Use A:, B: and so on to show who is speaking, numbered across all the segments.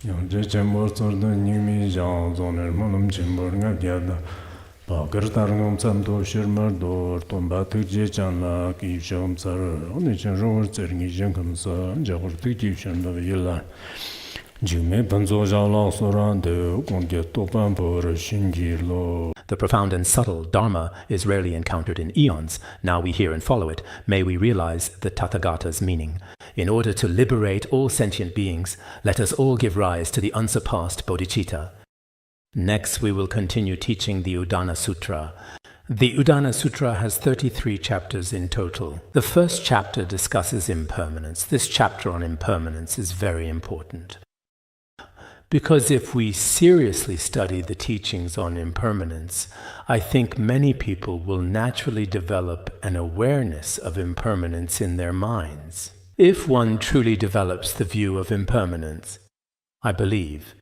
A: 영제 쳔버 저도 님이 장존을 몸 쳔버가 갸다 바거 다른 엄참도 셔머도 돈바트지 장나 기숑서 오늘 저로 저기 정금서 저거 뒤집션도 일라 주메 번조자라 소란데 공개 또반보를 신기로.
B: The profound and subtle Dharma is rarely encountered in eons. Now we hear and follow it. May we realize the Tathagata's meaning. In order to liberate all sentient beings, let us all give rise to the unsurpassed bodhicitta. Next, we will continue teaching the Udana Sutra. The Udana Sutra has 33 chapters in total. The first chapter discusses impermanence. This chapter on impermanence is very important. Because if we seriously study the teachings on impermanence, I think many people will naturally develop an awareness of impermanence in their minds. If one truly develops the view of impermanence, I believe,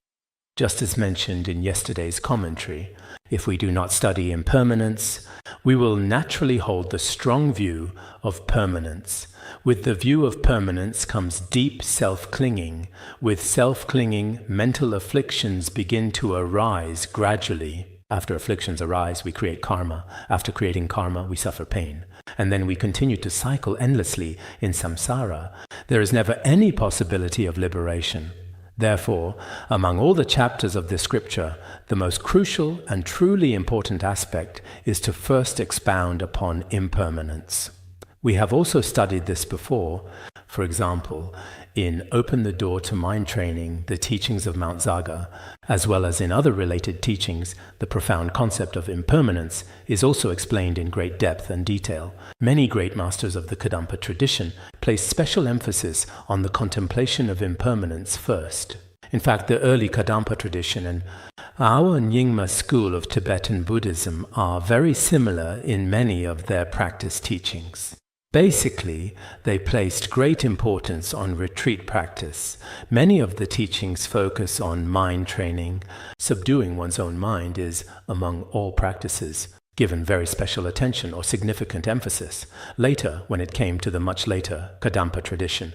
B: just as mentioned in yesterday's commentary, if we do not study impermanence, we will naturally hold the strong view of permanence. With the view of permanence comes deep self-clinging. With self-clinging, mental afflictions begin to arise gradually. After afflictions arise, we create karma. After creating karma, we suffer pain. And then we continue to cycle endlessly in samsara. There is never any possibility of liberation. Therefore, among all the chapters of this scripture, the most crucial and truly important aspect is to first expound upon impermanence. We have also studied this before, for example, in Open the Door to Mind Training, the teachings of Mount Zaga, as well as in other related teachings. The profound concept of impermanence is also explained in great depth and detail. Many great masters of the Kadampa tradition place special emphasis on the contemplation of impermanence first. In fact, the early Kadampa tradition and our Nyingma school of Tibetan Buddhism are very similar in many of their practice teachings. Basically, they placed great importance on retreat practice. Many of the teachings focus on mind training. Subduing one's own mind is, among all practices, given very special attention or significant emphasis. Later, when it came to the much later Kadampa tradition,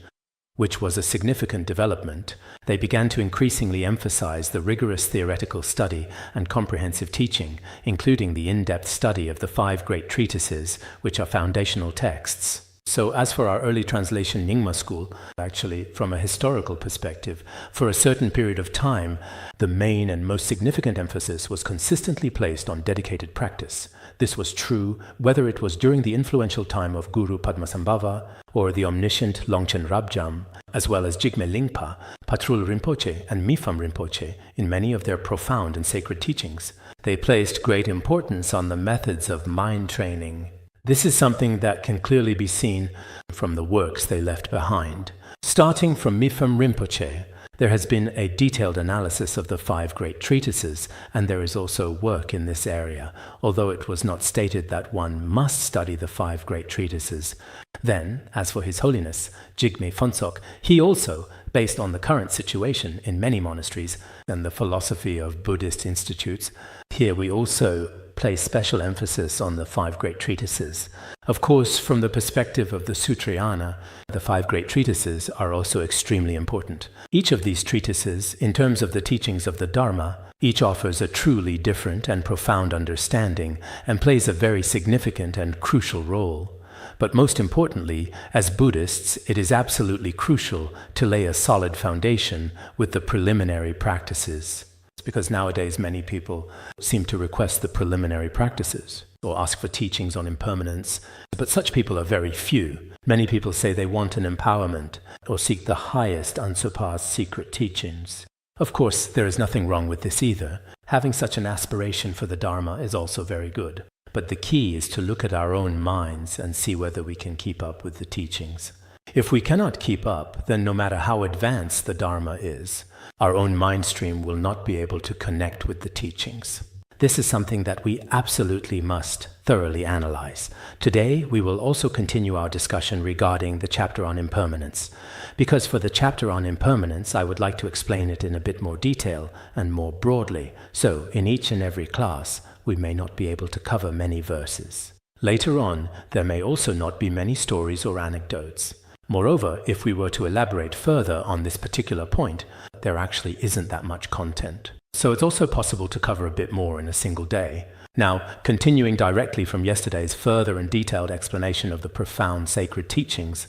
B: which was a significant development, they began to increasingly emphasize the rigorous theoretical study and comprehensive teaching, including the in-depth study of the 5 great treatises, which are foundational texts. So as for our early translation Nyingma school, actually from a historical perspective, for a certain period of time, the main and most significant emphasis was consistently placed on dedicated practice. This was true whether it was during the influential time of Guru Padmasambhava or the omniscient Longchen Rabjam, as well as Jigme Lingpa, Patrul Rinpoche and Mifam Rinpoche in many of their profound and sacred teachings. They placed great importance on the methods of mind training. This is something that can clearly be seen from the works they left behind. Starting from Mifam Rinpoche, there has been a detailed analysis of the 5 great treatises, and there is also work in this area, although it was not stated that one must study the 5 great treatises. Then, as for His Holiness, Jigme Phuntsok, he also, based on the current situation in many monasteries and the philosophy of Buddhist institutes, here we also place special emphasis on the 5 great treatises. Of course, from the perspective of the Sutrayana, the 5 great treatises are also extremely important. Each of these treatises, in terms of the teachings of the Dharma, each offers a truly different and profound understanding and plays a very significant and crucial role. But most importantly, as Buddhists, it is absolutely crucial to lay a solid foundation with the preliminary practices. Because nowadays many people seem to request the preliminary practices or ask for teachings on impermanence, but such people are very few. Many people say they want an empowerment or seek the highest unsurpassed secret teachings. Of course, there is nothing wrong with this either. Having such an aspiration for the Dharma is also very good. But the key is to look at our own minds and see whether we can keep up with the teachings. If we cannot keep up, then no matter how advanced the Dharma is, our own mind stream will not be able to connect with the teachings. This is something that we absolutely must thoroughly analyze. Today, we will also continue our discussion regarding the chapter on impermanence. Because for the chapter on impermanence, I would like to explain it in a bit more detail and more broadly. So, in each and every class, we may not be able to cover many verses. Later on, there may also not be many stories or anecdotes. Moreover, if we were to elaborate further on this particular point, there actually isn't that much content. So it's also possible to cover a bit more in a single day. Now, continuing directly from yesterday's further and detailed explanation of the profound sacred teachings,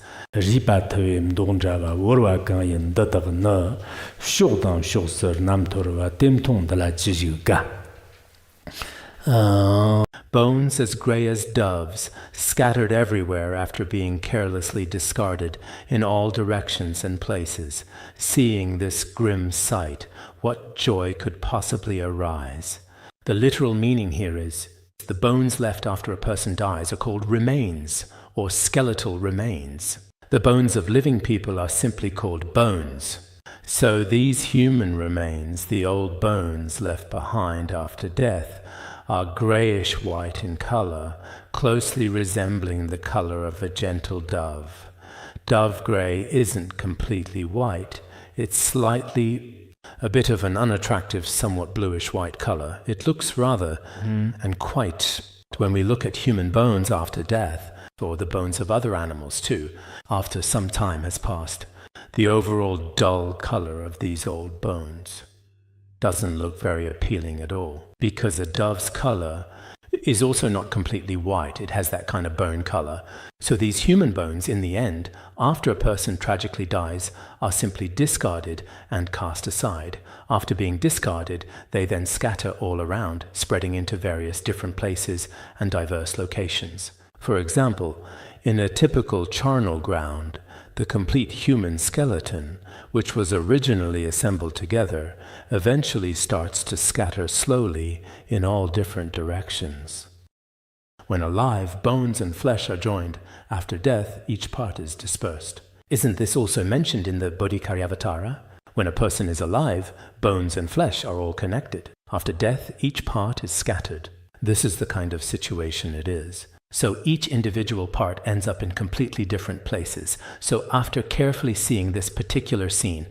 B: bones as grey as doves, scattered everywhere after being carelessly discarded in all directions and places. Seeing this grim sight, what joy could possibly arise? The literal meaning here is, the bones left after a person dies are called remains, or skeletal remains. The bones of living people are simply called bones. So these human remains, the old bones left behind after death, are greyish-white in colour, closely resembling the colour of a gentle dove. Dove grey isn't completely white. It's slightly a bit of an unattractive, somewhat bluish-white colour. It looks rather and quite, when we look at human bones after death, or the bones of other animals too, after some time has passed, the overall dull colour of these old bones doesn't look very appealing at all, because a dove's colour is also not completely white. It has that kind of bone colour. So these human bones, in the end, after a person tragically dies, are simply discarded and cast aside. After being discarded, they then scatter all around, spreading into various different places and diverse locations. For example, in a typical charnel ground, the complete human skeleton, which was originally assembled together, eventually starts to scatter slowly in all different directions. When alive, bones and flesh are joined. After death, each part is dispersed. Isn't this also mentioned in the Bodhicariyavatara? When a person is alive, bones and flesh are all connected. After death, each part is scattered. This is the kind of situation it is. So each individual part ends up in completely different places. So after carefully seeing this particular scene,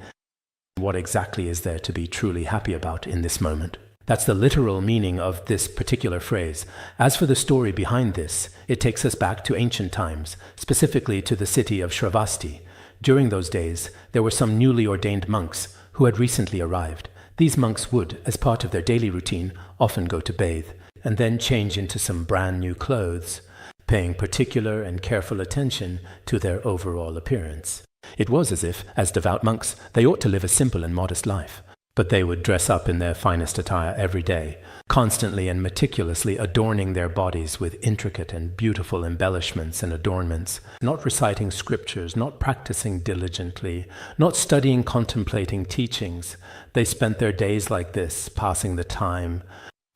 B: what exactly is there to be truly happy about in this moment? That's the literal meaning of this particular phrase. As for the story behind this, it takes us back to ancient times, specifically to the city of Shravasti. During those days, there were some newly ordained monks who had recently arrived. These monks would, as part of their daily routine, often go to bathe, and then change into some brand new clothes, paying particular and careful attention to their overall appearance. It was as if, as devout monks, they ought to live a simple and modest life, but they would dress up in their finest attire every day, constantly and meticulously adorning their bodies with intricate and beautiful embellishments and adornments, not reciting scriptures, not practicing diligently, not studying contemplating teachings. They spent their days like this, passing the time.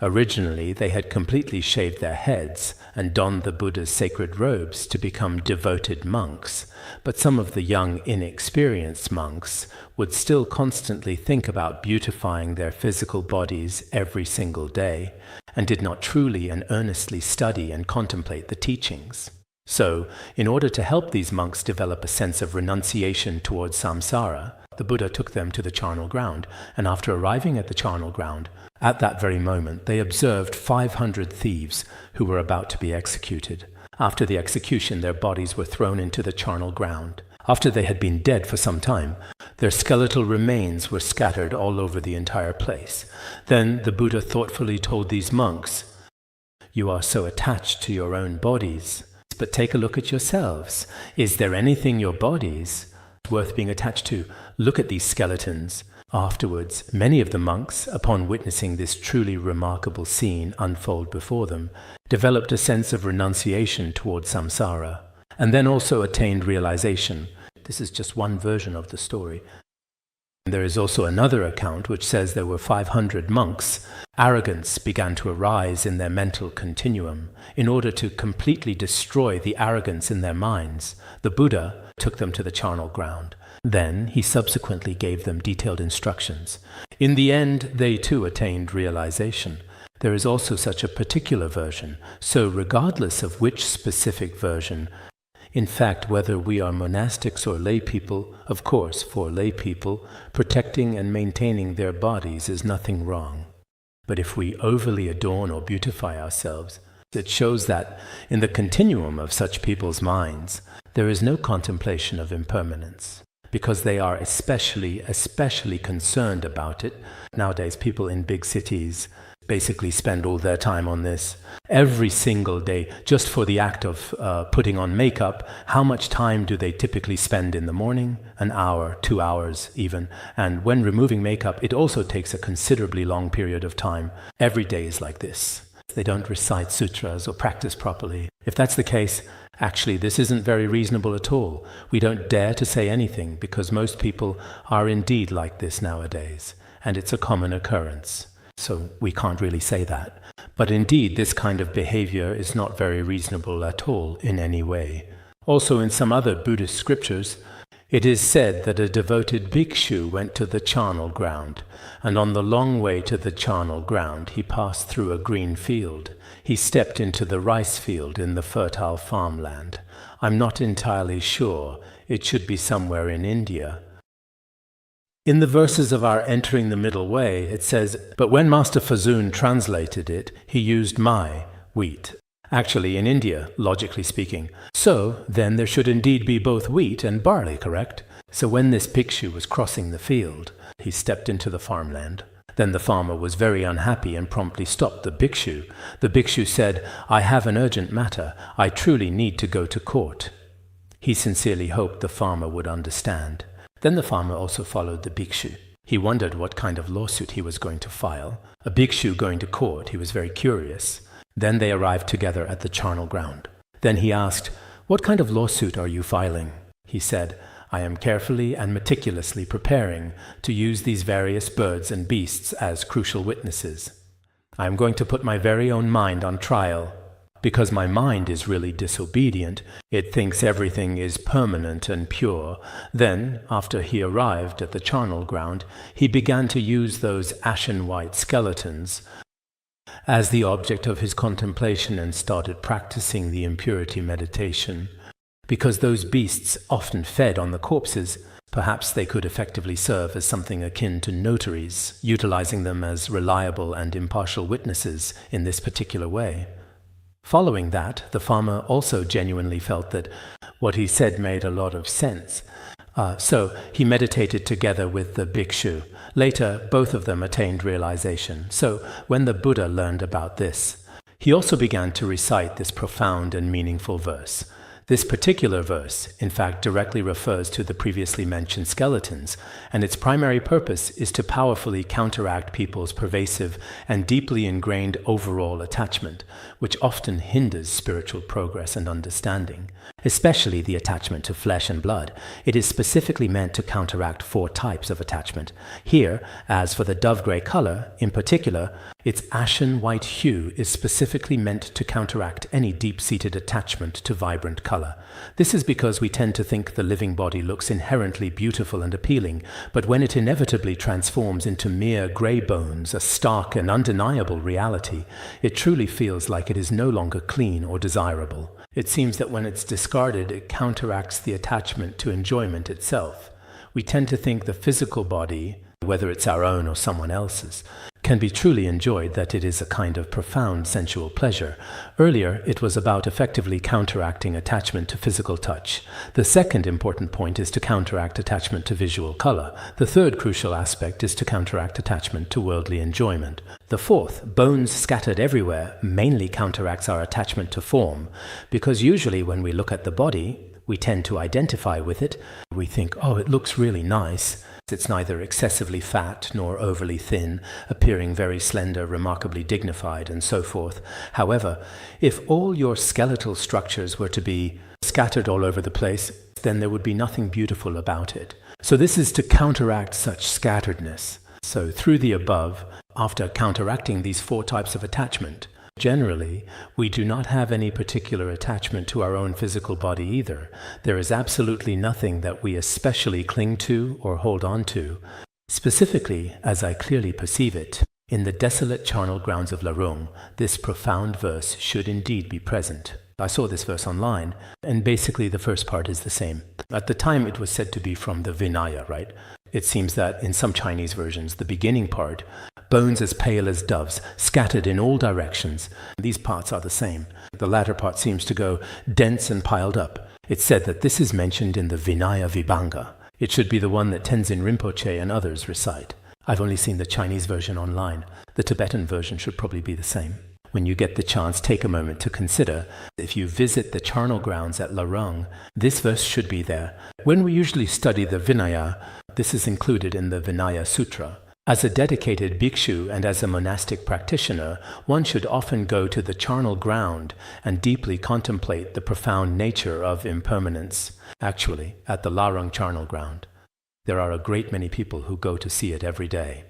B: Originally, they had completely shaved their heads and donned the Buddha's sacred robes to become devoted monks, but some of the young, inexperienced monks would still constantly think about beautifying their physical bodies every single day, and did not truly and earnestly study and contemplate the teachings. So, in order to help these monks develop a sense of renunciation towards samsara, the Buddha took them to the charnel ground, and after arriving at the charnel ground, at that very moment, they observed 500 thieves who were about to be executed. After the execution, their bodies were thrown into the charnel ground. After they had been dead for some time, their skeletal remains were scattered all over the entire place. Then the Buddha thoughtfully told these monks, "You are so attached to your own bodies, but take a look at yourselves. Is there anything your bodies worth being attached to? Look at these skeletons." Afterwards, many of the monks, upon witnessing this truly remarkable scene unfold before them, developed a sense of renunciation towards samsara, and then also attained realization. This is just one version of the story. There is also another account which says there were 500 monks. Arrogance began to arise in their mental continuum. In order to completely destroy the arrogance in their minds, the Buddha took them to the charnel ground. Then he subsequently gave them detailed instructions. In the end, they too attained realization. There is also such a particular version, so regardless of which specific version, in fact, whether we are monastics or lay people, of course, for lay people, protecting and maintaining their bodies is nothing wrong. But if we overly adorn or beautify ourselves, it shows that in the continuum of such people's minds, there is no contemplation of impermanence. because they are especially concerned about it. Nowadays, people in big cities basically spend all their time on this. Every single day, just for the act of putting on makeup, how much time do they typically spend in the morning? An hour, 2 hours even. And when removing makeup, it also takes a considerably long period of time. Every day is like this. They don't recite sutras or practice properly. If that's the case, actually, this isn't very reasonable at all. We don't dare to say anything because most people are indeed like this nowadays, and it's a common occurrence. So we can't really say that. But indeed, this kind of behavior is not very reasonable at all in any way. Also, in some other Buddhist scriptures, it is said that a devoted bhikshu went to the charnel ground, and on the long way to the charnel ground he passed through a green field. He stepped into the rice field in the fertile farmland. I'm not entirely sure. It should be somewhere in India. In the verses of our Entering the Middle Way, it says, but when Master Fazoon translated it, he used my, wheat. Actually, in India, logically speaking. So, then there should indeed be both wheat and barley, correct? So when this bhikshu was crossing the field, he stepped into the farmland. Then the farmer was very unhappy and promptly stopped the bhikshu. The bhikshu said, I have an urgent matter. I truly need to go to court. He sincerely hoped the farmer would understand. Then the farmer also followed the bhikshu. He wondered what kind of lawsuit he was going to file. A bhikshu going to court, he was very curious. Then they arrived together at the charnel ground. Then he asked, what kind of lawsuit are you filing? He said, I am carefully and meticulously preparing to use these various birds and beasts as crucial witnesses. I am going to put my very own mind on trial. Because my mind is really disobedient, it thinks everything is permanent and pure. Then, after he arrived at the charnel ground, he began to use those ashen-white skeletons as the object of his contemplation and started practicing the impurity meditation. Because those beasts often fed on the corpses, perhaps they could effectively serve as something akin to notaries, utilizing them as reliable and impartial witnesses in this particular way. Following that, the farmer also genuinely felt that what he said made a lot of sense. So he meditated together with the bhikshu. Later, both of them attained realization. So when the Buddha learned about this, he also began to recite this profound and meaningful verse. This particular verse, in fact, directly refers to the previously mentioned skeletons, and its primary purpose is to powerfully counteract people's pervasive and deeply ingrained overall attachment, which often hinders spiritual progress and understanding, especially the attachment to flesh and blood. It is specifically meant to counteract 4 types of attachment. Here, as for the dove-gray color, in particular, its ashen white hue is specifically meant to counteract any deep-seated attachment to vibrant color. This is because we tend to think the living body looks inherently beautiful and appealing, but when it inevitably transforms into mere gray bones, a stark and undeniable reality, it truly feels like it is no longer clean or desirable. It seems that when it's discarded, it counteracts the attachment to enjoyment itself. We tend to think the physical body, whether it's our own or someone else's, can be truly enjoyed, that it is a kind of profound sensual pleasure. Earlier, it was about effectively counteracting attachment to physical touch. The second important point is to counteract attachment to visual color. The third crucial aspect is to counteract attachment to worldly enjoyment. The fourth, bones scattered everywhere, mainly counteracts our attachment to form, because usually when we look at the body, we tend to identify with it. We think, oh, it looks really nice. It's neither excessively fat nor overly thin, appearing very slender, remarkably dignified, and so forth. However, if all your skeletal structures were to be scattered all over the place, then there would be nothing beautiful about it. So this is to counteract such scatteredness. So through the above, after counteracting these 4 types of attachment, generally, we do not have any particular attachment to our own physical body either. There is absolutely nothing that we especially cling to or hold on to. Specifically, as I clearly perceive it, in the desolate charnel grounds of Larung, this profound verse should indeed be present. I saw this verse online, and basically the first part is the same. At the time, it was said to be from the Vinaya, right? It seems that in some Chinese versions, the beginning part, bones as pale as doves, scattered in all directions. These parts are the same. The latter part seems to go dense and piled up. It's said that this is mentioned in the Vinaya Vibhanga. It should be the one that Tenzin Rinpoche and others recite. I've only seen the Chinese version online. The Tibetan version should probably be the same. When you get the chance, take a moment to consider, if you visit the charnel grounds at Larung, this verse should be there. When we usually study the Vinaya, this is included in the Vinaya Sutra. As a dedicated bhikshu and as a monastic practitioner, one should often go to the charnel ground and deeply contemplate the profound nature of impermanence. Actually, at the Larung charnel ground, there are a great many people who go to see it every day.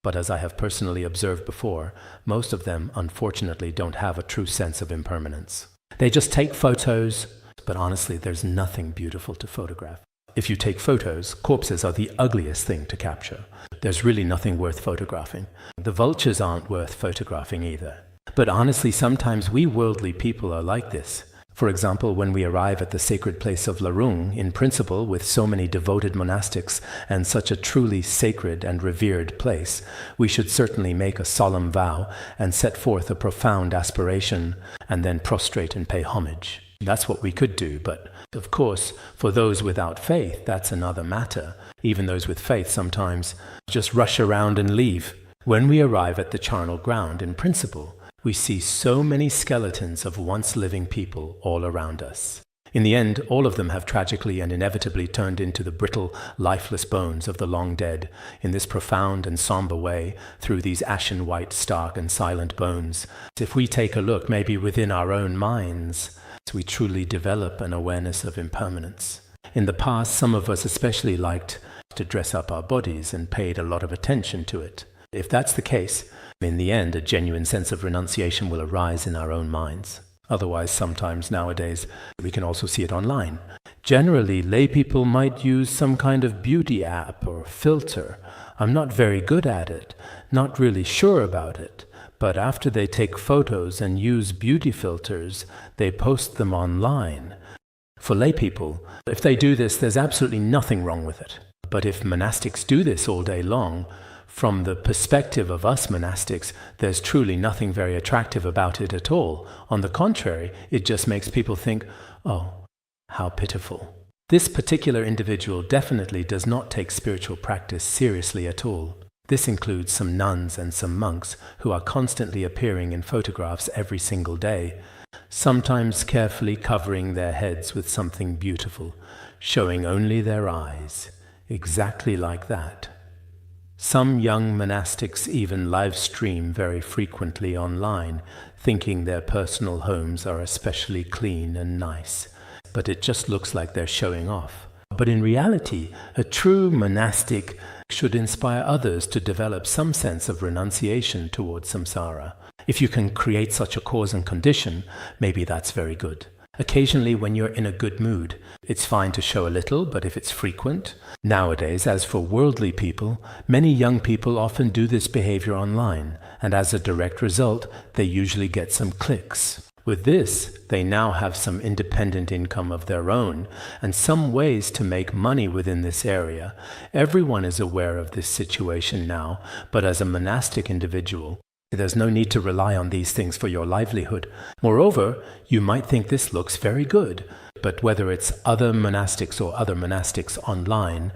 B: But as I have personally observed before, most of them unfortunately don't have a true sense of impermanence. They just take photos, but honestly, there's nothing beautiful to photograph. If you take photos, corpses are the ugliest thing to capture. There's really nothing worth photographing. The vultures aren't worth photographing either. But honestly, sometimes we worldly people are like this. For example, when we arrive at the sacred place of Larung, in principle, with so many devoted monastics and such a truly sacred and revered place, we should certainly make a solemn vow and set forth a profound aspiration and then prostrate and pay homage. That's what we could do, but of course, for those without faith, that's another matter. Even those with faith sometimes just rush around and leave. When we arrive at the charnel ground, in principle, we see so many skeletons of once living people all around us. In the end, all of them have tragically and inevitably turned into the brittle, lifeless bones of the long dead, in this profound and somber way, through these ashen white, stark and silent bones. If we take a look, maybe within our own minds, we truly develop an awareness of impermanence. In the past, some of us especially liked to dress up our bodies and paid a lot of attention to it. If that's the case, in the end, a genuine sense of renunciation will arise in our own minds. Otherwise, sometimes nowadays, we can also see it online. Generally, lay people might use some kind of beauty app or filter. I'm not very good at it, not really sure about it. But after they take photos and use beauty filters, they post them online. For lay people, if they do this, there's absolutely nothing wrong with it. But if monastics do this all day long, from the perspective of us monastics, there's truly nothing very attractive about it at all. On the contrary, it just makes people think, oh, how pitiful. This particular individual definitely does not take spiritual practice seriously at all. This includes some nuns and some monks who are constantly appearing in photographs every single day, sometimes carefully covering their heads with something beautiful, showing only their eyes, exactly like that. Some young monastics even live stream very frequently online, thinking their personal homes are especially clean and nice, but it just looks like they're showing off. But in reality, a true monastic should inspire others to develop some sense of renunciation towards samsara. If you can create such a cause and condition, maybe that's very good. Occasionally, when you're in a good mood, it's fine to show a little, but if it's frequent. Nowadays, as for worldly people, many young people often do this behavior online, and as a direct result, they usually get some clicks. With this, they now have some independent income of their own and some ways to make money within this area. Everyone is aware of this situation now, but as a monastic individual, there's no need to rely on these things for your livelihood. Moreover, you might think this looks very good, but whether it's other monastics or other monastics online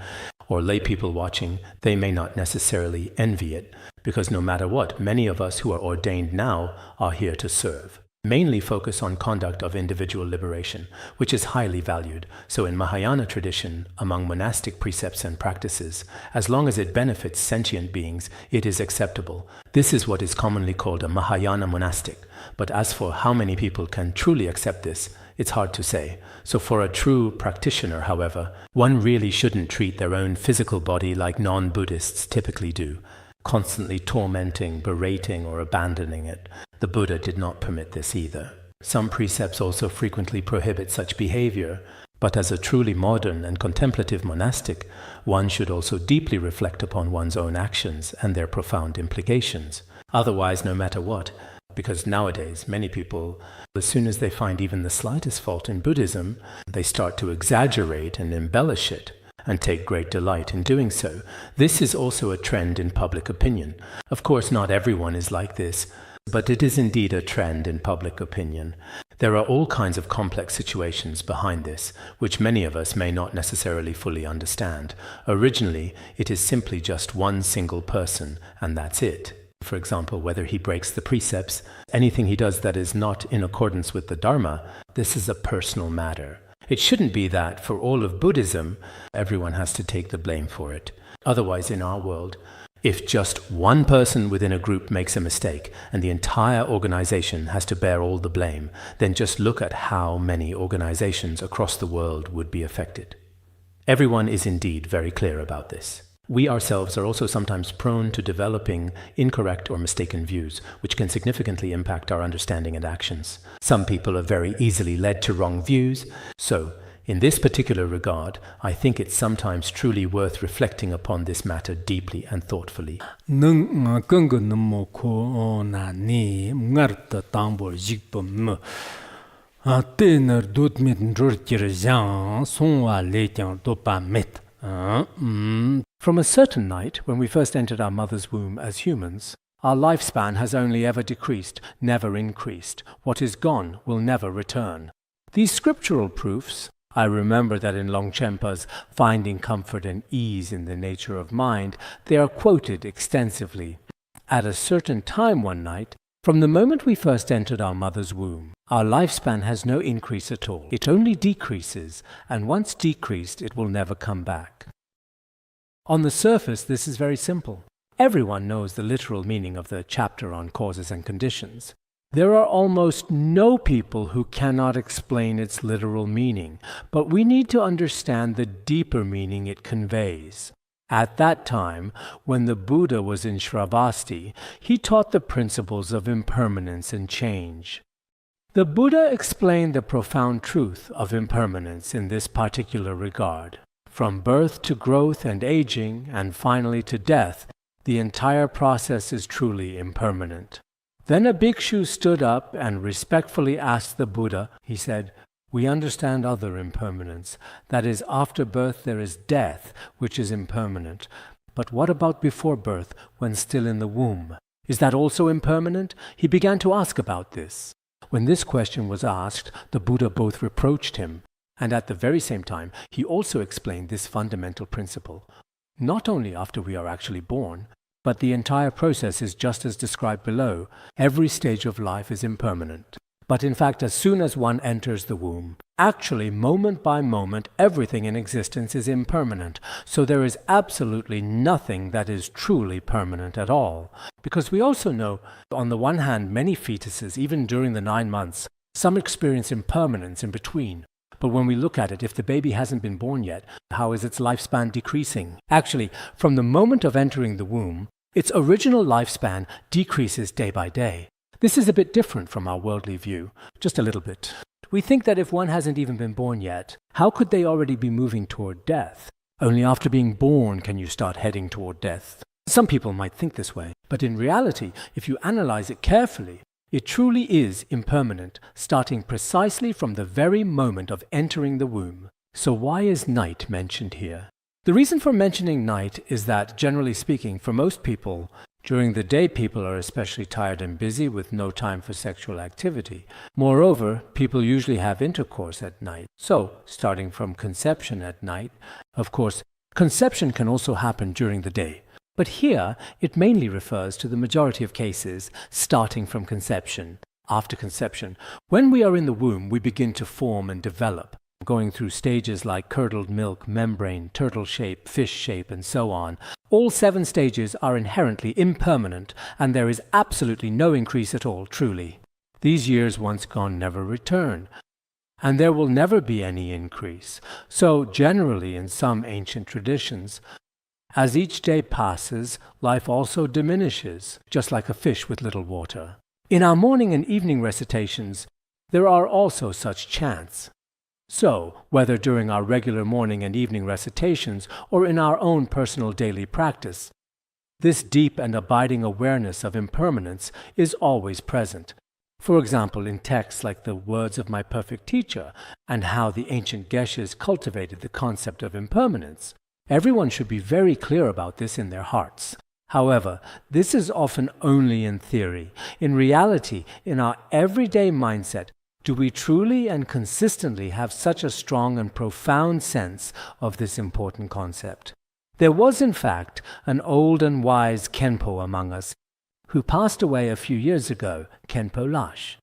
B: or lay people watching, they may not necessarily envy it, because no matter what, many of us who are ordained now are here to serve. Mainly focus on conduct of individual liberation, which is highly valued. So in Mahayana tradition, among monastic precepts and practices, as long as it benefits sentient beings, it is acceptable. This is what is commonly called a Mahayana monastic. But as for how many people can truly accept this, it's hard to say. So for a true practitioner, however, one really shouldn't treat their own physical body like non-Buddhists typically do, constantly tormenting, berating, or abandoning it. The Buddha did not permit this either. Some precepts also frequently prohibit such behavior, but as a truly modern and contemplative monastic, one should also deeply reflect upon one's own actions and their profound implications. Otherwise, no matter what, because nowadays many people, as soon as they find even the slightest fault in Buddhism, they start to exaggerate and embellish it, and take great delight in doing so. This is also a trend in public opinion. Of course, not everyone is like this, but it is indeed a trend in public opinion. There are all kinds of complex situations behind this, which many of us may not necessarily fully understand. Originally, it is simply just one single person, and that's it. For example, whether he breaks the precepts, anything he does that is not in accordance with the Dharma, this is a personal matter. It shouldn't be that for all of Buddhism, everyone has to take the blame for it. Otherwise, in our world, if just one person within a group makes a mistake and the entire organization has to bear all the blame, then just look at how many organizations across the world would be affected. Everyone is indeed very clear about this. We ourselves are also sometimes prone to developing incorrect or mistaken views, which can significantly impact our understanding and actions. Some people are very easily led to wrong views, so in this particular regard, I think it's sometimes truly worth reflecting upon this matter deeply and thoughtfully. From a certain night, when we first entered our mother's womb as humans, our lifespan has only ever decreased, never increased. What is gone will never return. These scriptural proofs, I remember that in Longchenpa's Finding Comfort and Ease in the Nature of Mind, they are quoted extensively. At a certain time one night, from the moment we first entered our mother's womb, our lifespan has no increase at all. It only decreases, and once decreased, it will never come back. On the surface, this is very simple. Everyone knows the literal meaning of the chapter on causes and conditions. There are almost no people who cannot explain its literal meaning, but we need to understand the deeper meaning it conveys. At that time, when the Buddha was in Shravasti, he taught the principles of impermanence and change. The Buddha explained the profound truth of impermanence in this particular regard. From birth to growth and aging, and finally to death, the entire process is truly impermanent. Then a bhikshu stood up and respectfully asked the Buddha, he said, "We understand other impermanence. That is, after birth there is death, which is impermanent. But what about before birth, when still in the womb? Is that also impermanent?" He began to ask about this. When this question was asked, the Buddha both reproached him, and at the very same time, he also explained this fundamental principle. Not only after we are actually born, but the entire process is just as described below. Every stage of life is impermanent. But in fact, as soon as one enters the womb, actually, moment by moment, everything in existence is impermanent. So there is absolutely nothing that is truly permanent at all. Because we also know, on the one hand, many fetuses, even during the 9 months, some experience impermanence in between. But when we look at it, if the baby hasn't been born yet, how is its lifespan decreasing? Actually, from the moment of entering the womb, its original lifespan decreases day by day. This is a bit different from our worldly view, just a little bit. We think that if one hasn't even been born yet, how could they already be moving toward death? Only after being born can you start heading toward death. Some people might think this way, but in reality, if you analyze it carefully, it truly is impermanent, starting precisely from the very moment of entering the womb. So why is night mentioned here? The reason for mentioning night is that, generally speaking, for most people, during the day people are especially tired and busy with no time for sexual activity. Moreover, people usually have intercourse at night. So, starting from conception at night, of course, conception can also happen during the day. But here, it mainly refers to the majority of cases starting from conception. After conception, when we are in the womb, we begin to form and develop, going through stages like curdled milk, membrane, turtle shape, fish shape, and so on. All 7 stages are inherently impermanent, and there is absolutely no increase at all, truly. These years once gone never return, and there will never be any increase. So, generally, in some ancient traditions, as each day passes, life also diminishes, just like a fish with little water. In our morning and evening recitations, there are also such chants. So, whether during our regular morning and evening recitations or in our own personal daily practice, this deep and abiding awareness of impermanence is always present. For example, in texts like the Words of My Perfect Teacher and how the ancient Geshes cultivated the concept of impermanence. Everyone should be very clear about this in their hearts. However, this is often only in theory. In reality, in our everyday mindset, do we truly and consistently have such a strong and profound sense of this important concept. There was, in fact, an old and wise Khenpo among us who passed away a few years ago, Khenpo Lash.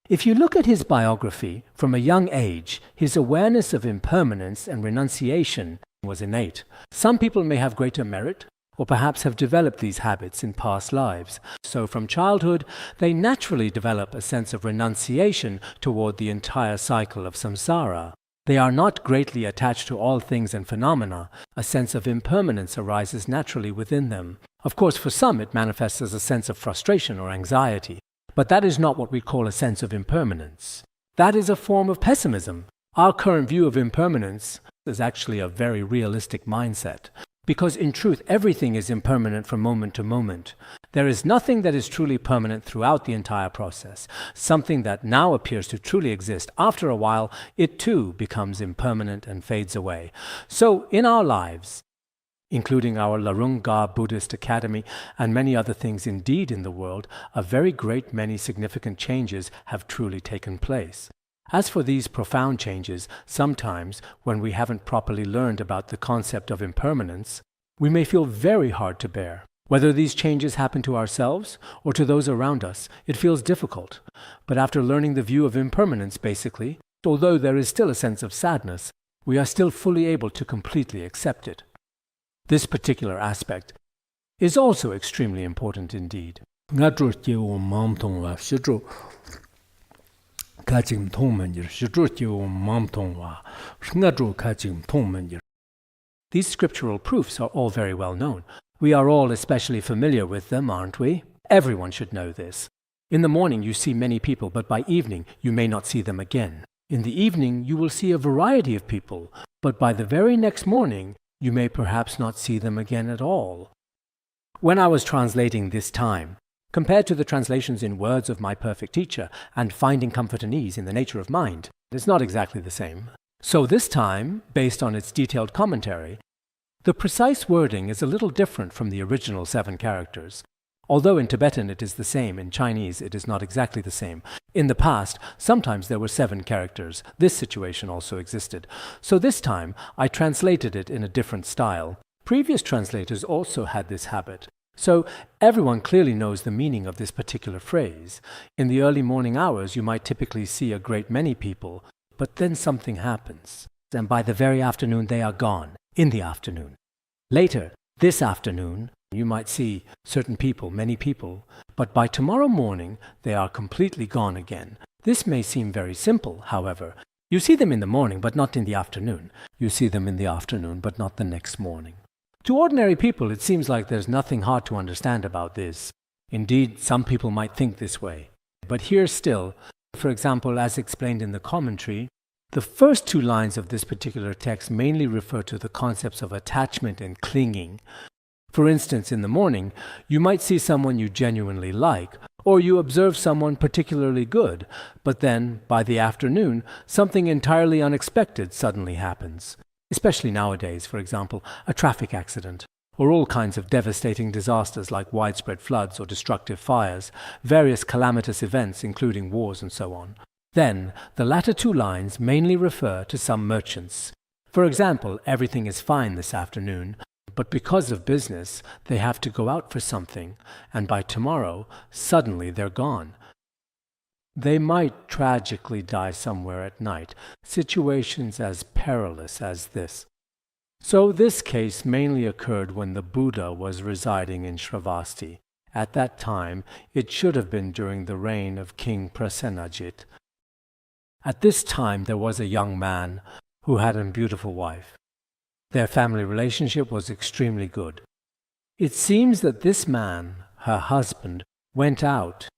B: If you look at his biography, from a young age, his awareness of impermanence and renunciation was innate. Some people may have greater merit, or perhaps have developed these habits in past lives. So from childhood, they naturally develop a sense of renunciation toward the entire cycle of samsara. They are not greatly attached to all things and phenomena. A sense of impermanence arises naturally within them. Of course, for some it manifests as a sense of frustration or anxiety. But that is not what we call a sense of impermanence. That is a form of pessimism. Our current view of impermanence is actually a very realistic mindset. Because in truth, everything is impermanent from moment to moment. There is nothing that is truly permanent throughout the entire process. Something that now appears to truly exist, after a while, it too becomes impermanent and fades away. So in our lives, including our Larunga Buddhist Academy and many other things indeed in the world, a very great many significant changes have truly taken place. As for these profound changes, sometimes, when we haven't properly learned about the concept of impermanence, we may feel very hard to bear. Whether these changes happen to ourselves or to those around us, it feels difficult. But after learning the view of impermanence, basically, although there is still a sense of sadness, we are still fully able to completely accept it. This particular aspect is also extremely important indeed. These scriptural proofs are all very well known. We are all especially familiar with them, aren't we? Everyone should know this. In the morning you see many people, but by evening you may not see them again. In the evening you will see a variety of people, but by the very next morning you may perhaps not see them again at all. When I was translating this time, compared to the translations in words of my perfect teacher and finding comfort and ease in the nature of mind, it's not exactly the same. So this time, based on its detailed commentary, the precise wording is a little different from the original 7 characters. Although in Tibetan it is the same, in Chinese it is not exactly the same. In the past, sometimes there were 7 characters. This situation also existed. So this time, I translated it in a different style. Previous translators also had this habit. So everyone clearly knows the meaning of this particular phrase. In the early morning hours, you might typically see a great many people, but then something happens, and by the very afternoon they are gone, in the afternoon. Later, this afternoon, you might see certain people, many people, but by tomorrow morning they are completely gone again. This may seem very simple, however. You see them in the morning, but not in the afternoon. You see them in the afternoon, but not the next morning. To ordinary people, it seems like there's nothing hard to understand about this. Indeed, some people might think this way. But here still, for example, as explained in the commentary, the first 2 lines of this particular text mainly refer to the concepts of attachment and clinging. For instance, in the morning, you might see someone you genuinely like, or you observe someone particularly good, but then, by the afternoon, something entirely unexpected suddenly happens. Especially nowadays, for example, a traffic accident, or all kinds of devastating disasters like widespread floods or destructive fires, various calamitous events including wars and so on. Then, the latter 2 lines mainly refer to some merchants. For example, everything is fine this afternoon, but because of business, they have to go out for something, and by tomorrow, suddenly they're gone. They might tragically die somewhere at night, situations as perilous as this. So this case mainly occurred when the Buddha was residing in Shravasti. At that time, it should have been during the reign of King Prasenajit. At this time there was a young man who had a beautiful wife. Their family relationship was extremely good. It seems that this man, her husband, went out.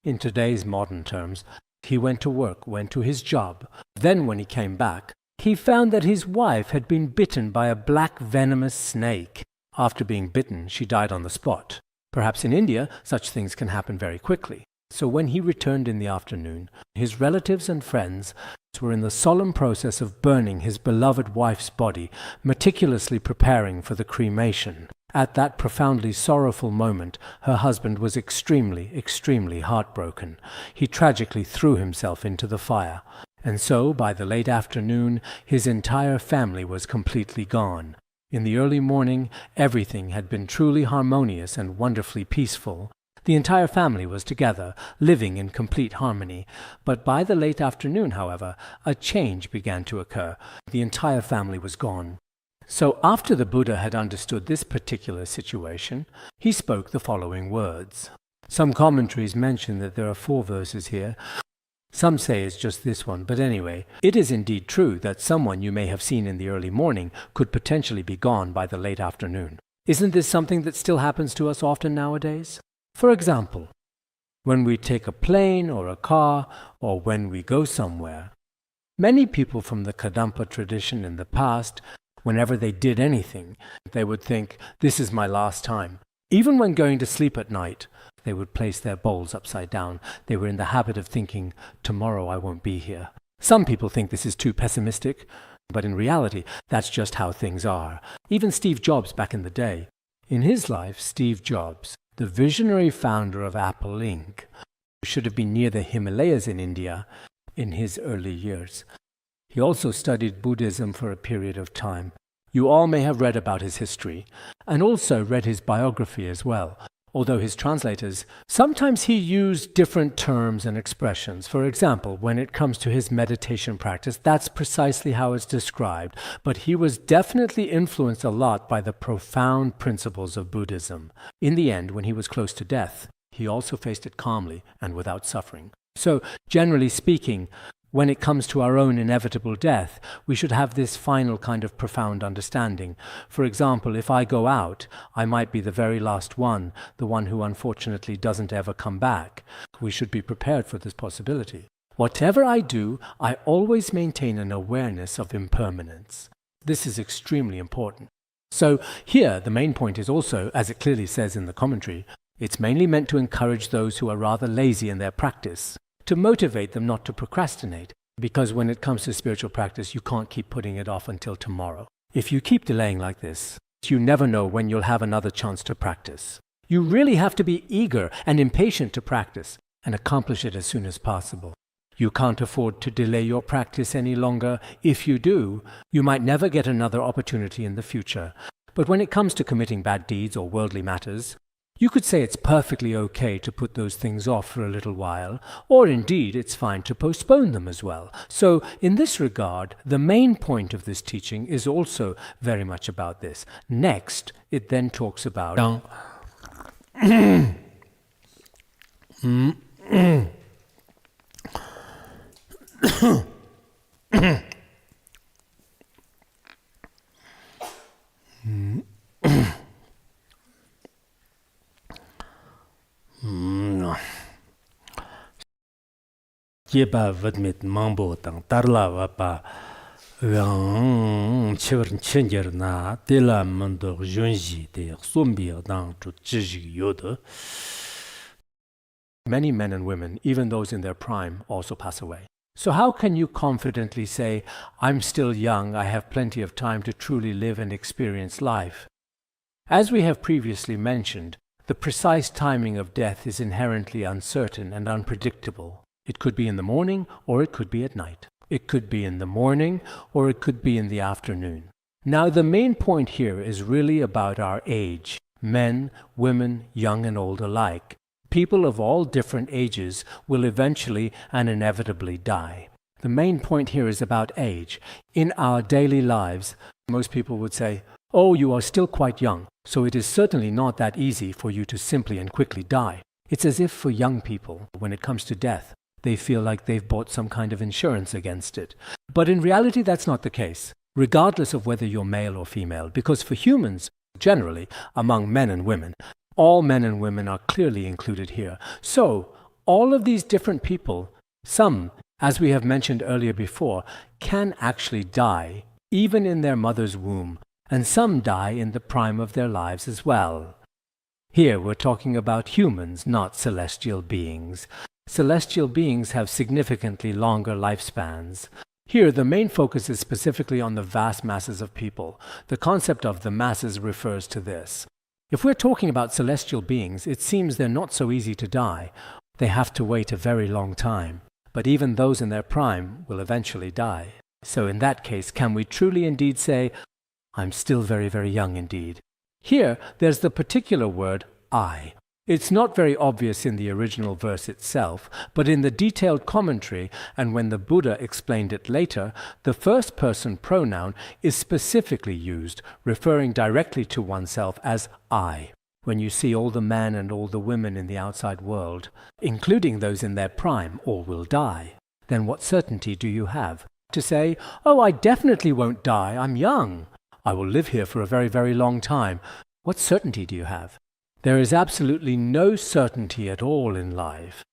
B: In today's modern terms, he went to work, went to his job. Then when he came back, he found that his wife had been bitten by a black venomous snake. After being bitten, she died on the spot. Perhaps in India, such things can happen very quickly. So when he returned in the afternoon, his relatives and friends were in the solemn process of burning his beloved wife's body, meticulously preparing for the cremation.
C: At that profoundly sorrowful moment, her husband was extremely, extremely heartbroken. He tragically threw himself into the fire. And so, by the late afternoon, his entire family was completely gone. In the early morning, everything had been truly harmonious and wonderfully peaceful. The entire family was together, living in complete harmony. But by the late afternoon, however, a change began to occur. The entire family was gone. So after the Buddha had understood this particular situation, he spoke the following words. Some commentaries mention that there are 4 verses here. Some say it's just this one, but anyway, it is indeed true that someone you may have seen in the early morning could potentially be gone by the late afternoon. Isn't this something that still happens to us often nowadays? For example, when we take a plane or a car, or when we go somewhere, many people from the Kadampa tradition in the past, whenever they did anything, they would think, this is my last time. Even when going to sleep at night, they would place their bowls upside down. They were in the habit of thinking, tomorrow I won't be here. Some people think this is too pessimistic, but in reality, that's just how things are. Even Steve Jobs back in the day. In his life, Steve Jobs, the visionary founder of Apple Inc., should have been near the Himalayas in India in his early years. He also studied Buddhism for a period of time. You all may have read about his history, and also read his biography as well. Although his translators, sometimes he used different terms and expressions. For example, when it comes to his meditation practice, that's precisely how it's described. But he was definitely influenced a lot by the profound principles of Buddhism. In the end, when he was close to death, he also faced it calmly and without suffering. So, generally speaking, when it comes to our own inevitable death, we should have this final kind of profound understanding. For example, if I go out, I might be the very last one, the one who unfortunately doesn't ever come back. We should be prepared for this possibility. Whatever I do, I always maintain an awareness of impermanence. This is extremely important. So here, the main point is also, as it clearly says in the commentary, it's mainly meant to encourage those who are rather lazy in their practice, to motivate them not to procrastinate, because when it comes to spiritual practice, you can't keep putting it off until tomorrow. If you keep delaying like this, you never know when you'll have another chance to practice. You really have to be eager and impatient to practice and accomplish it as soon as possible. You can't afford to delay your practice any longer. If you do, you might never get another opportunity in the future. But when it comes to committing bad deeds or worldly matters, you could say it's perfectly okay to put those things off for a little while, or indeed it's fine to postpone them as well. So in this regard, the main point of this teaching is also very much about this. Next, it then talks about
A: Jeba vadmit mambo tang tarla wapa chivern chenger na tela mando junji de sombi dang tu chiji yoda.
C: Many men and women, even those in their prime, also pass away. So how can you confidently say, I'm still young, I have plenty of time to truly live and experience life? As we have previously mentioned, the precise timing of death is inherently uncertain and unpredictable. It could be in the morning or it could be at night. It could be in the morning or it could be in the afternoon. Now the main point here is really about our age. Men, women, young and old alike. People of all different ages will eventually and inevitably die. The main point here is about age. In our daily lives, most people would say, oh, you are still quite young, so it is certainly not that easy for you to simply and quickly die. It's as if for young people, when it comes to death, they feel like they've bought some kind of insurance against it. But in reality, that's not the case, regardless of whether you're male or female, because for humans, generally, among men and women, all men and women are clearly included here. So, all of these different people, some, as we have mentioned earlier before, can actually die, even in their mother's womb, and some die in the prime of their lives as well. Here we're talking about humans, not celestial beings. Celestial beings have significantly longer lifespans. Here, the main focus is specifically on the vast masses of people. The concept of the masses refers to this. If we're talking about celestial beings, it seems they're not so easy to die. They have to wait a very long time. But even those in their prime will eventually die. So in that case, can we truly indeed say, I'm still very, very young indeed? Here, there's the particular word, I. It's not very obvious in the original verse itself, but in the detailed commentary, and when the Buddha explained it later, the first-person pronoun is specifically used, referring directly to oneself as I. When you see all the men and all the women in the outside world, including those in their prime, all will die, then what certainty do you have? To say, oh, I definitely won't die, I'm young. I will live here for a very, very long time. What certainty do you have? There is absolutely no certainty at all in life.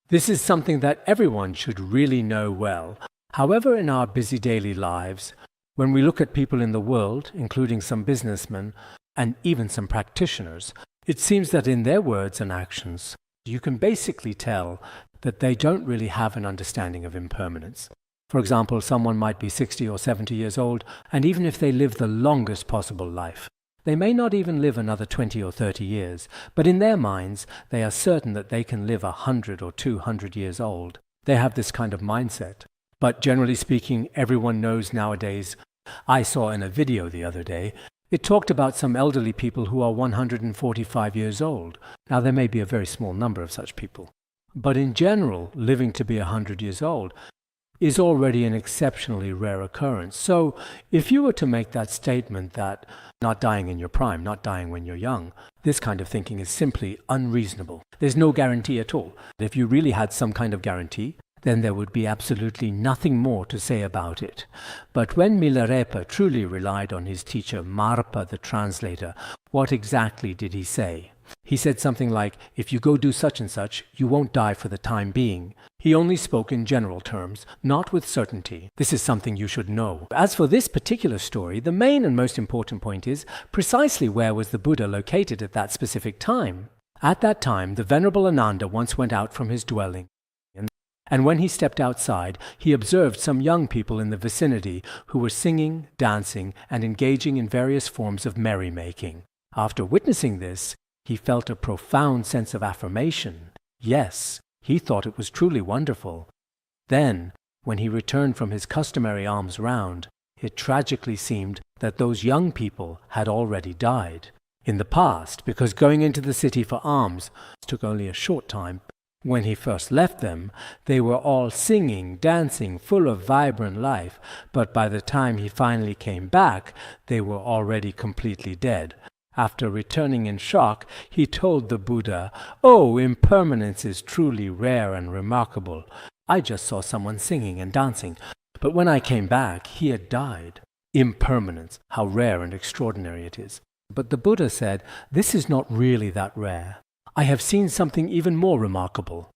C: This is something that everyone should really know well. However, in our busy daily lives, when we look at people in the world, including some businessmen, and even some practitioners, it seems that in their words and actions, you can basically tell that they don't really have an understanding of impermanence. For example, someone might be 60 or 70 years old, and even if they live the longest possible life, they may not even live another 20 or 30 years, but in their minds, they are certain that they can live 100 or 200 years old. They have this kind of mindset. But generally speaking, everyone knows nowadays. I saw in a video the other day, it talked about some elderly people who are 145 years old. Now, there may be a very small number of such people. But in general, living to be 100 years old is already an exceptionally rare occurrence. So if you were to make that statement that not dying in your prime, not dying when you're young, this kind of thinking is simply unreasonable. There's no guarantee at all. If you really had some kind of guarantee, then there would be absolutely nothing more to say about it. But when Milarepa truly relied on his teacher Marpa the translator, what exactly did he say? He said something like, if you go do such and such, you won't die for the time being. He only spoke in general terms, not with certainty. This is something you should know. As for this particular story, the main and most important point is precisely where was the Buddha located at that specific time. At that time, the Venerable Ananda once went out from his dwelling. And when he stepped outside, he observed some young people in the vicinity who were singing, dancing, and engaging in various forms of merrymaking. After witnessing this, he felt a profound sense of affirmation. Yes, he thought it was truly wonderful. Then, when he returned from his customary alms round, it tragically seemed that those young people had already died. In the past, because going into the city for alms took only a short time, when he first left them, they were all singing, dancing, full of vibrant life, but by the time he finally came back, they were already completely dead. After returning in shock, he told the Buddha, "Oh, impermanence is truly rare and remarkable. I just saw someone singing and dancing, but when I came back, he had died. Impermanence, how rare and extraordinary it is." But the Buddha said, "This is not really that rare. I have seen something even more remarkable.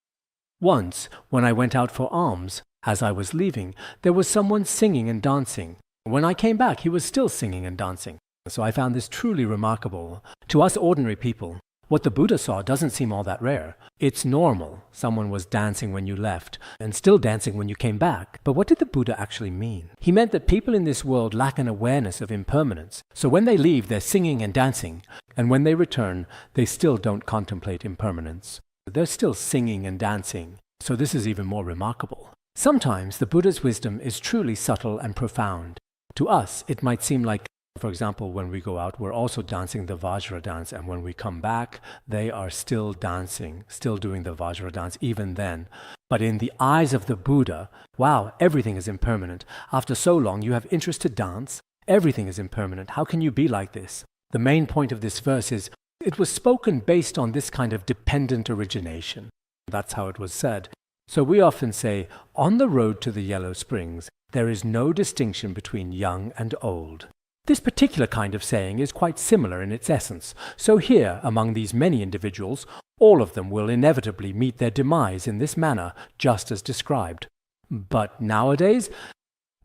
C: Once, when I went out for alms, as I was leaving, there was someone singing and dancing. When I came back, he was still singing and dancing. So I found this truly remarkable. To us ordinary people, what the Buddha saw doesn't seem all that rare. It's normal. Someone was dancing when you left, and still dancing when you came back. But what did the Buddha actually mean? He meant that people in this world lack an awareness of impermanence. So when they leave, they're singing and dancing, and when they return, they still don't contemplate impermanence. They're still singing and dancing. So this is even more remarkable. Sometimes the Buddha's wisdom is truly subtle and profound. To us, it might seem like, for example, when we go out, we're also dancing the Vajra dance, and when we come back, they are still dancing, still doing the Vajra dance even then. But in the eyes of the Buddha, wow, everything is impermanent. After so long, you have interest to dance. Everything is impermanent. How can you be like this? The main point of this verse is, it was spoken based on this kind of dependent origination. That's how it was said. So we often say, on the road to the Yellow Springs, there is no distinction between young and old. This particular kind of saying is quite similar in its essence. So here, among these many individuals, all of them will inevitably meet their demise in this manner, just as described. But nowadays,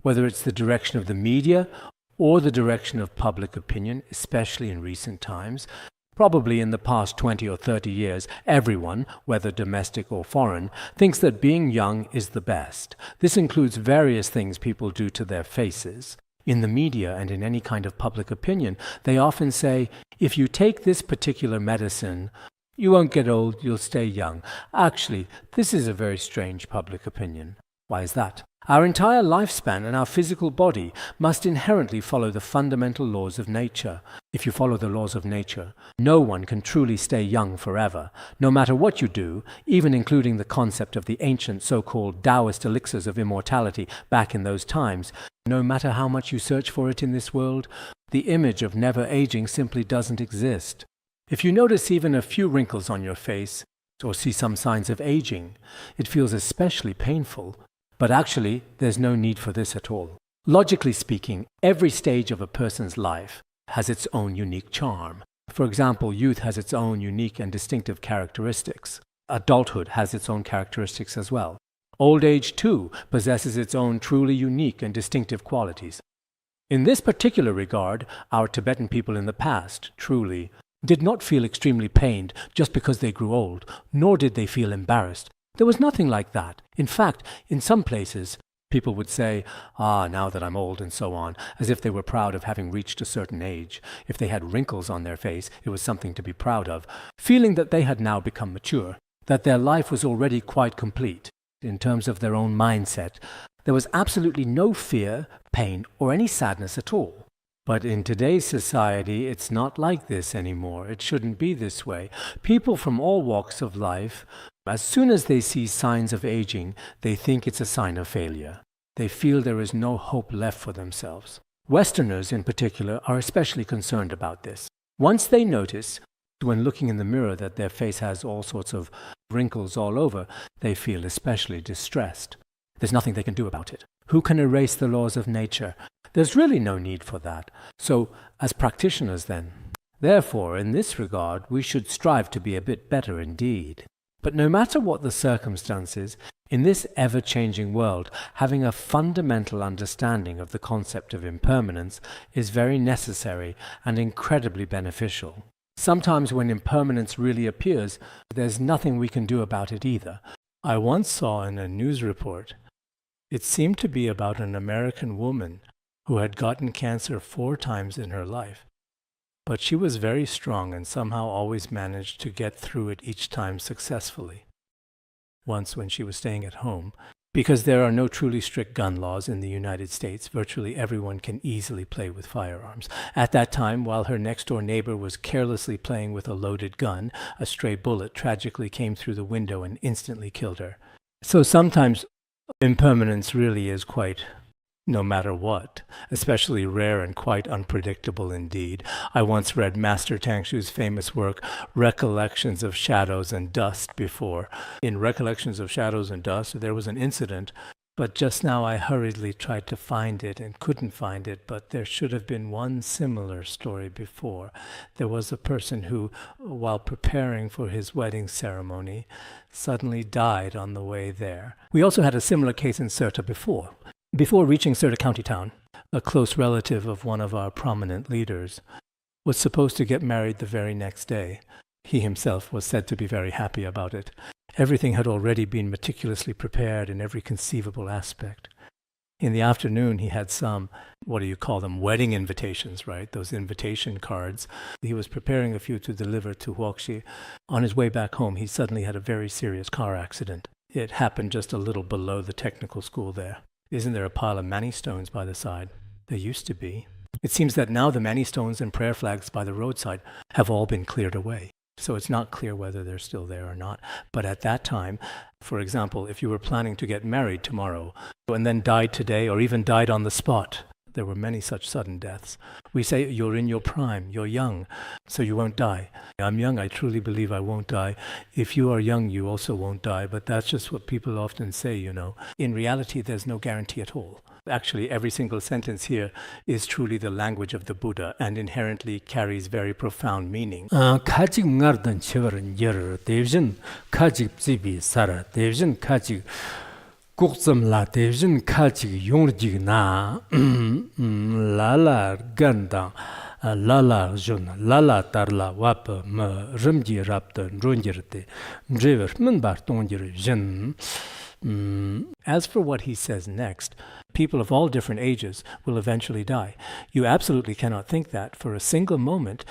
C: whether it's the direction of the media or the direction of public opinion, especially in recent times, probably in the past 20 or 30 years, everyone, whether domestic or foreign, thinks that being young is the best. This includes various things people do to their faces. In the media and in any kind of public opinion, they often say, if you take this particular medicine, you won't get old, you'll stay young. Actually, this is a very strange public opinion. Why is that? Our entire lifespan and our physical body must inherently follow the fundamental laws of nature. If you follow the laws of nature, no one can truly stay young forever. No matter what you do, even including the concept of the ancient so-called Taoist elixirs of immortality back in those times, no matter how much you search for it in this world, the image of never aging simply doesn't exist. If you notice even a few wrinkles on your face, or see some signs of aging, it feels especially painful. But actually, there's no need for this at all. Logically speaking, every stage of a person's life has its own unique charm. For example, youth has its own unique and distinctive characteristics. Adulthood has its own characteristics as well. Old age, too, possesses its own truly unique and distinctive qualities. In this particular regard, our Tibetan people in the past, truly, did not feel extremely pained just because they grew old, nor did they feel embarrassed. There was nothing like that. In fact, in some places, people would say, now that I'm old and so on, as if they were proud of having reached a certain age. If they had wrinkles on their face, it was something to be proud of, feeling that they had now become mature, that their life was already quite complete in terms of their own mindset. There was absolutely no fear, pain, or any sadness at all. But in today's society, it's not like this anymore. It shouldn't be this way. People from all walks of life, as soon as they see signs of aging, they think it's a sign of failure. They feel there is no hope left for themselves. Westerners, in particular, are especially concerned about this. Once they notice, when looking in the mirror, that their face has all sorts of wrinkles all over, they feel especially distressed. There's nothing they can do about it. Who can erase the laws of nature? There's really no need for that. So, as practitioners then, therefore, in this regard, we should strive to be a bit better indeed. But no matter what the circumstances, in this ever-changing world, having a fundamental understanding of the concept of impermanence is very necessary and incredibly beneficial. Sometimes when impermanence really appears, there's nothing we can do about it either. I once saw in a news report, it seemed to be about an American woman who had gotten cancer 4 times in her life. But she was very strong and somehow always managed to get through it each time successfully. Once when she was staying at home, because there are no truly strict gun laws in the United States, virtually everyone can easily play with firearms. At that time, while her next-door neighbor was carelessly playing with a loaded gun, a stray bullet tragically came through the window and instantly killed her. So sometimes impermanence really is quite no matter what, especially rare and quite unpredictable indeed. I once read Master Tangshu's famous work, Recollections of Shadows and Dust, before. In Recollections of Shadows and Dust, there was an incident, but just now I hurriedly tried to find it and couldn't find it, but there should have been one similar story before. There was a person who, while preparing for his wedding ceremony, suddenly died on the way there. We also had a similar case in Sirta before. Before reaching Sirta County Town, a close relative of one of our prominent leaders was supposed to get married the very next day. He himself was said to be very happy about it. Everything had already been meticulously prepared in every conceivable aspect. In the afternoon, he had some, wedding invitations, right? Those invitation cards. He was preparing a few to deliver to Huoxi. On his way back home, he suddenly had a very serious car accident. It happened just a little below the technical school there. Isn't there a pile of mani stones by the side? There used to be. It seems that now the mani stones and prayer flags by the roadside have all been cleared away. So it's not clear whether they're still there or not. But at that time, for example, if you were planning to get married tomorrow and then died today or even died on the spot, there were many such sudden deaths. We say you're in your prime, you're young, so you won't die. I'm young, I truly believe I won't die. If you are young, you also won't die, but that's just what people often say, you know. In reality, there's no guarantee at all. Actually, every single sentence here is truly the language of the Buddha and inherently carries very profound meaning.
A: Kajik ngardan chivaran yer, devjin kajik zibi sara, devjin kajik Kuksam la devjin kajik yongjig na lala gandang lala jun lala tarla wap me rimji rapta runjirte driver min bar tonjir jin.
C: As for what he says next, people of all different ages will eventually die. You absolutely cannot think that for a single moment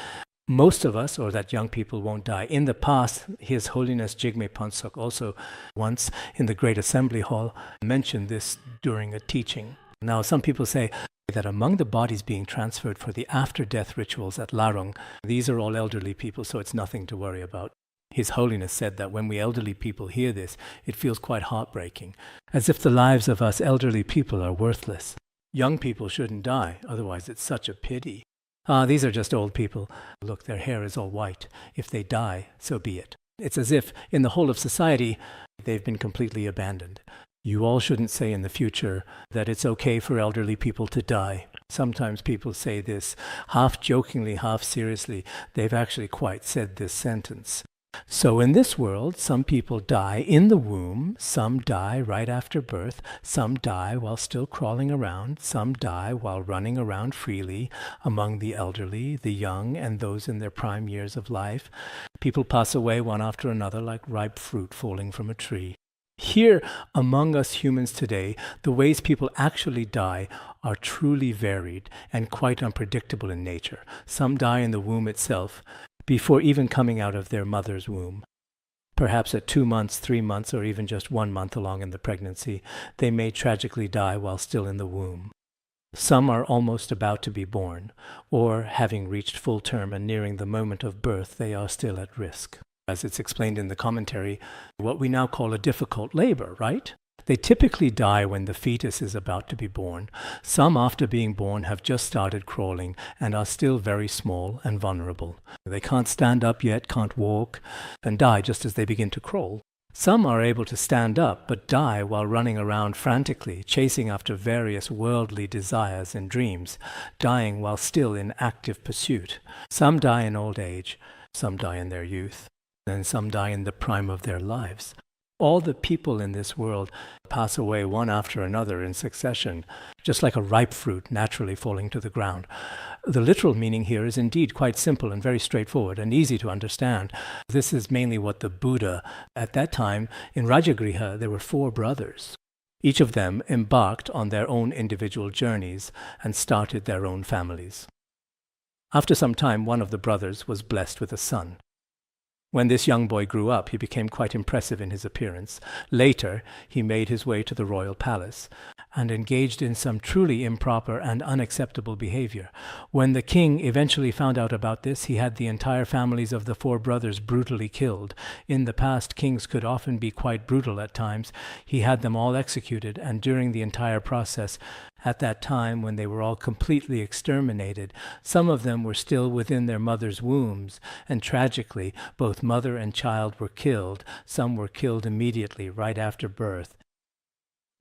C: most of us, or that young people won't die. In the past, His Holiness Jigme Pansok also once in the Great Assembly Hall mentioned this during a teaching. Now, some people say that among the bodies being transferred for the after-death rituals at Larong, these are all elderly people, so it's nothing to worry about. His Holiness said that when we elderly people hear this, it feels quite heartbreaking, as if the lives of us elderly people are worthless. Young people shouldn't die, otherwise it's such a pity. These are just old people. Look, their hair is all white. If they die, so be it. It's as if, in the whole of society, they've been completely abandoned. You all shouldn't say in the future that it's okay for elderly people to die. Sometimes people say this, half jokingly, half seriously. They've actually quite said this sentence. So in this world, some people die in the womb, some die right after birth, some die while still crawling around, some die while running around freely among the elderly, the young, and those in their prime years of life. People pass away one after another like ripe fruit falling from a tree. Here, among us humans today, the ways people actually die are truly varied and quite unpredictable in nature. Some die in the womb itself, before even coming out of their mother's womb. Perhaps at 2 months, 3 months, or even just 1 month along in the pregnancy, they may tragically die while still in the womb. Some are almost about to be born, or having reached full term and nearing the moment of birth, they are still at risk. As it's explained in the commentary, what we now call a difficult labor, right? They typically die when the fetus is about to be born. Some, after being born, have just started crawling and are still very small and vulnerable. They can't stand up yet, can't walk, and die just as they begin to crawl. Some are able to stand up, but die while running around frantically, chasing after various worldly desires and dreams, dying while still in active pursuit. Some die in old age, some die in their youth, and some die in the prime of their lives. All the people in this world pass away one after another in succession, just like a ripe fruit naturally falling to the ground. The literal meaning here is indeed quite simple and very straightforward and easy to understand. This is mainly what the Buddha, at that time, in Rajagriha, there were 4 brothers. Each of them embarked on their own individual journeys and started their own families. After some time, one of the brothers was blessed with a son. When this young boy grew up, he became quite impressive in his appearance. Later, he made his way to the royal palace and engaged in some truly improper and unacceptable behavior. When the king eventually found out about this, he had the entire families of the 4 brothers brutally killed. In the past, kings could often be quite brutal at times. He had them all executed, and during the entire process, at that time when they were all completely exterminated, some of them were still within their mother's wombs, and tragically, both mother and child were killed. Some were killed immediately, right after birth.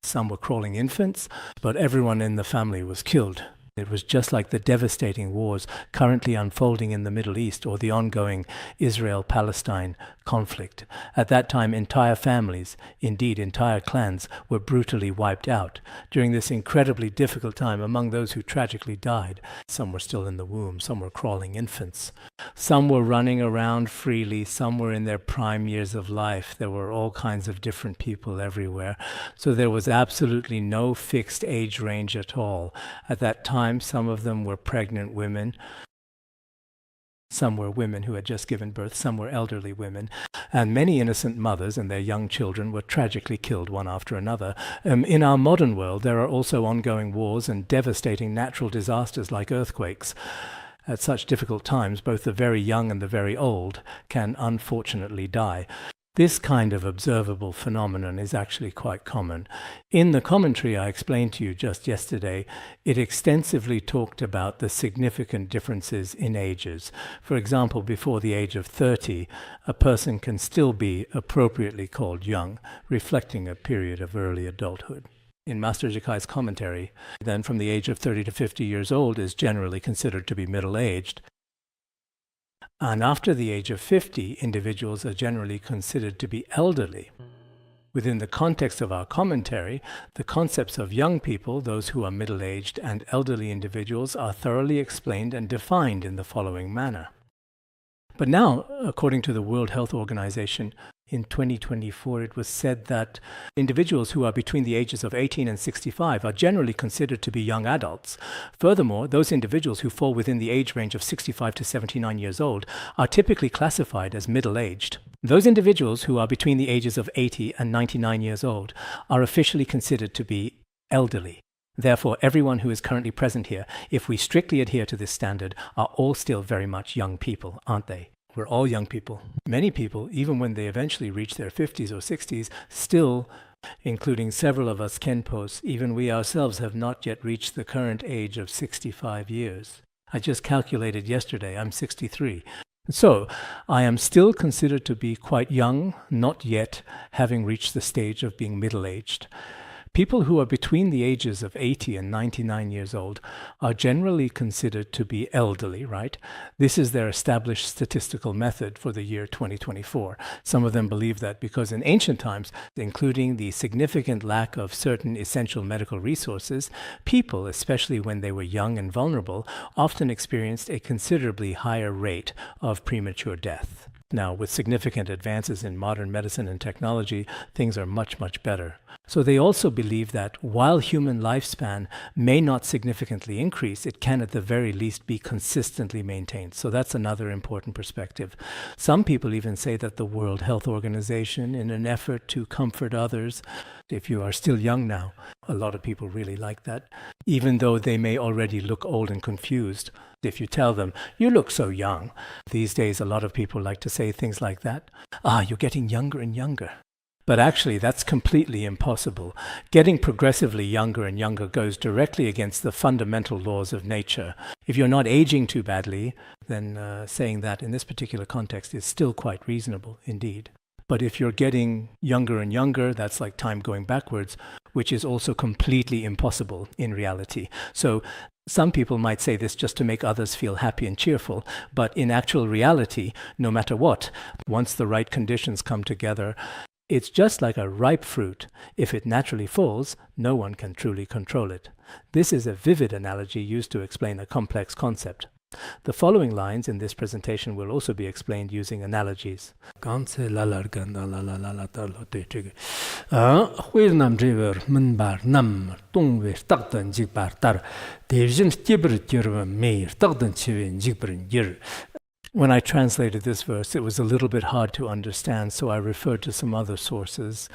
C: Some were crawling infants, but everyone in the family was killed. It was just like the devastating wars currently unfolding in the Middle East or the ongoing Israel-Palestine conflict. At that time, entire families, indeed entire clans, were brutally wiped out. During this incredibly difficult time, among those who tragically died, some were still in the womb, some were crawling infants. Some were running around freely, some were in their prime years of life. There were all kinds of different people everywhere. So there was absolutely no fixed age range at all. At that time, some of them were pregnant women. Some were women who had just given birth, some were elderly women, and many innocent mothers and their young children were tragically killed one after another. In our modern world, there are also ongoing wars and devastating natural disasters like earthquakes. At such difficult times, both the very young and the very old can unfortunately die. This kind of observable phenomenon is actually quite common. In the commentary I explained to you just yesterday, it extensively talked about the significant differences in ages. For example, before the age of 30, a person can still be appropriately called young, reflecting a period of early adulthood. In Master Jikai's commentary, then from the age of 30 to 50 years old is generally considered to be middle-aged. And after the age of 50, individuals are generally considered to be elderly. Within the context of our commentary, the concepts of young people, those who are middle-aged, and elderly individuals are thoroughly explained and defined in the following manner. But now, according to the World Health Organization, in 2024, it was said that individuals who are between the ages of 18 and 65 are generally considered to be young adults. Furthermore, those individuals who fall within the age range of 65 to 79 years old are typically classified as middle-aged. Those individuals who are between the ages of 80 and 99 years old are officially considered to be elderly. Therefore, everyone who is currently present here, if we strictly adhere to this standard, are all still very much young people, aren't they? We're all young people. Many people, even when they eventually reach their 50s or 60s, still, including several of us Khenpos, even we ourselves have not yet reached the current age of 65 years. I just calculated yesterday, I'm 63. So, I am still considered to be quite young, not yet having reached the stage of being middle-aged. People who are between the ages of 80 and 99 years old are generally considered to be elderly, right? This is their established statistical method for the year 2024. Some of them believe that because in ancient times, including the significant lack of certain essential medical resources, people, especially when they were young and vulnerable, often experienced a considerably higher rate of premature death. Now, with significant advances in modern medicine and technology, things are much, much better. So they also believe that while human lifespan may not significantly increase, it can at the very least be consistently maintained. So that's another important perspective. Some people even say that the World Health Organization, in an effort to comfort others, if you are still young now, a lot of people really like that, even though they may already look old and confused. If you tell them, you look so young. These days, a lot of people like to say things like that. You're getting younger and younger. But actually, that's completely impossible. Getting progressively younger and younger goes directly against the fundamental laws of nature. If you're not aging too badly, then saying that in this particular context is still quite reasonable indeed. But if you're getting younger and younger, that's like time going backwards, which is also completely impossible in reality. So some people might say this just to make others feel happy and cheerful, but in actual reality, no matter what, once the right conditions come together, it's just like a ripe fruit. If it naturally falls, no one can truly control it. This is a vivid analogy used to explain a complex concept. The following lines in this presentation will also be explained using analogies. When I translated this verse, it was a little bit hard to understand, so I referred to some other sources.